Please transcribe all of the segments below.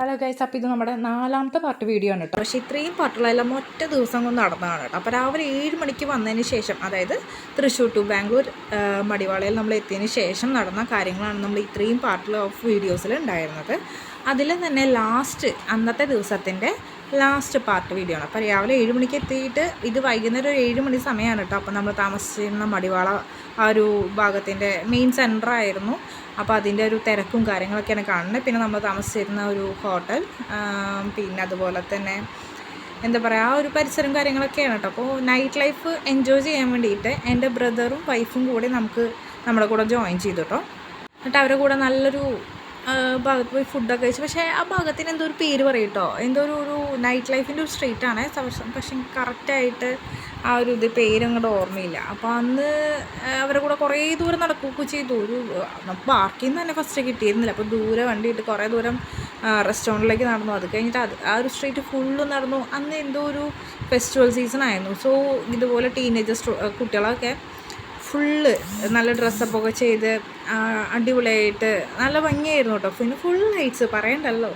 Hello guys, അപ്പോൾ ഇത് നമ്മുടെ 4ാമത്തെ പാർട്ട് വീഡിയോ ആണ് കേട്ടോ. പക്ഷേ ഇത്രയും പാർട്ടുകളെല്ലാം ഒറ്റ ദിവസം കൊണ്ട് നടന്നതാണ് കേട്ടോ. അപ്പോൾ രാവിലെ 7 മണിക്ക് വന്നതിന് ശേഷം, അതായത് തൃശ്ശൂർ ടു ബാംഗ്ലൂർ മടിവാളയിൽ നമ്മൾ എത്തിയതിന് ശേഷം നടന്ന കാര്യങ്ങളാണ് നമ്മൾ ഇത്രയും പാർട്ടിൽ ഓഫ് വീഡിയോസിൽ ഉണ്ടായിരുന്നത്. അതിൽ തന്നെ അന്നത്തെ ദിവസത്തിൻ്റെ ലാസ്റ്റ് പാർട്ട് വീഡിയോ ആണ്. അപ്പോൾ രാവിലെ 7 മണിക്ക് എത്തിയിട്ട് ഇത് വൈകുന്നേരം ഒരു 7 മണി സമയമാണ് കേട്ടോ. അപ്പോൾ നമ്മൾ താമസിച്ചിരുന്ന മടിവാള ആ ഒരു ഭാഗത്തിൻ്റെ മെയിൻ സെൻറ്ററായിരുന്നു. അപ്പോൾ അതിൻ്റെ ഒരു തിരക്കും കാര്യങ്ങളൊക്കെയാണ് കാണുന്നത്. പിന്നെ നമ്മൾ താമസിച്ചിരുന്ന ഒരു ഹോട്ടൽ, പിന്നെ അതുപോലെ തന്നെ എന്താ പറയുക, ആ ഒരു പരിസരം കാര്യങ്ങളൊക്കെയാണ് കേട്ടോ. അപ്പോൾ നൈറ്റ് ലൈഫ് എൻജോയ് ചെയ്യാൻ വേണ്ടിയിട്ട് എൻ്റെ ബ്രദറും വൈഫും കൂടി നമ്മുടെ കൂടെ ജോയിൻ ചെയ്തു കേട്ടോ. എന്നിട്ട് അവരുടെ കൂടെ നല്ലൊരു ഭാഗത്ത് പോയി ഫുഡൊക്കെ കഴിച്ചു. പക്ഷേ ആ ഭാഗത്തിന് എന്തോ ഒരു പേര് പറയും കേട്ടോ, എന്തോ ഒരു നൈറ്റ് ലൈഫിൻ്റെ ഒരു സ്ട്രീറ്റാണ്. പക്ഷേ കറക്റ്റായിട്ട് ആ ഒരു പേരങ്ങോട്ട് ഓർമ്മയില്ല. അപ്പോൾ അന്ന് അവരുടെ കൂടെ കുറേ ദൂരം നടക്കുകയൊക്കെ ചെയ്തു. നമുക്ക് പാർക്കിൽ നിന്ന് തന്നെ ഫസ്റ്റ് കിട്ടിയിരുന്നില്ല. അപ്പോൾ ദൂരെ വണ്ടിയിട്ട് കുറേ ദൂരം റെസ്റ്റോറൻറ്റിലേക്ക് നടന്നു. അത് കഴിഞ്ഞിട്ട് ആ ഒരു സ്ട്രീറ്റ് ഫുള്ള് നടന്നു. അന്ന് എന്തോ ഒരു ഫെസ്റ്റിവൽ സീസൺ ആയിരുന്നു. സോ ഇതുപോലെ ടീനേജേഴ്സ് കുട്ടികളൊക്കെ ഫുള്ള് നല്ല ഡ്രസ്സപ്പൊക്കെ ചെയ്ത് അടിപൊളിയായിട്ട് നല്ല ഭംഗിയായിരുന്നു കേട്ടോ. പിന്നെ ഫുൾ ലൈറ്റ്സ് പറയണ്ടല്ലോ,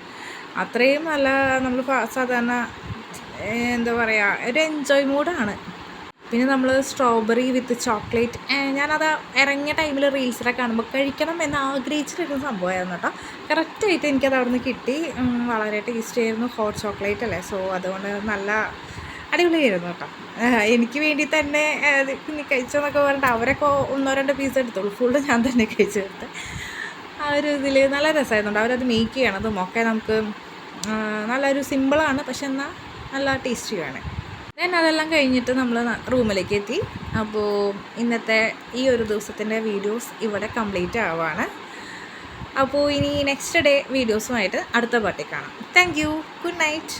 അത്രയും നല്ല നമ്മൾ സാധാരണ എന്താ പറയുക, ഒരു എൻജോയ് മൂഡാണ്. പിന്നെ നമ്മൾ സ്ട്രോബെറി വിത്ത് ചോക്ലേറ്റ്, ഞാനത് ഇറങ്ങിയ ടൈമിൽ റീൽസിലൊക്കെ കാണുമ്പോൾ കഴിക്കണം എന്ന് ആഗ്രഹിച്ചിട്ടൊരു സംഭവമായിരുന്നു കേട്ടോ. കറക്റ്റായിട്ട് എനിക്കത് അവിടെ നിന്ന് കിട്ടി. വളരെ ടേസ്റ്റി ആയിരുന്നു. ഹോട്ട് ചോക്ലേറ്റ് അല്ലേ, സോ അതുകൊണ്ട് നല്ല അടിപൊളിയായിരുന്നു കേട്ടോ. എനിക്ക് വേണ്ടി തന്നെ പിന്നെ കഴിച്ചെന്നൊക്കെ പറഞ്ഞിട്ട് അവരൊക്കെ 1-2 പീസ് എടുത്തോളൂ. ഫുള്ള് ഞാൻ തന്നെ കഴിച്ചു കൊടുത്ത്. ആ ഒരു ഇതിൽ നല്ല രസമായിരുന്നുണ്ട്. അവരത് മേക്ക് ചെയ്യണതും ഒക്കെ നമുക്ക് നല്ലൊരു സിമ്പിളാണ്, പക്ഷെ എന്നാൽ നല്ല ടേസ്റ്റിയാണ്. ഞാൻ അതെല്ലാം കഴിഞ്ഞിട്ട് നമ്മൾ റൂമിലേക്ക് എത്തി. അപ്പോൾ ഇന്നത്തെ ഈ ഒരു ദിവസത്തിൻ്റെ വീഡിയോസ് ഇവിടെ കംപ്ലീറ്റ് ആവുകയാണ്. അപ്പോൾ ഇനി നെക്സ്റ്റ് ഡേ വീഡിയോസുമായിട്ട് അടുത്ത പാർട്ടി കാണാം. Thank you. Good night.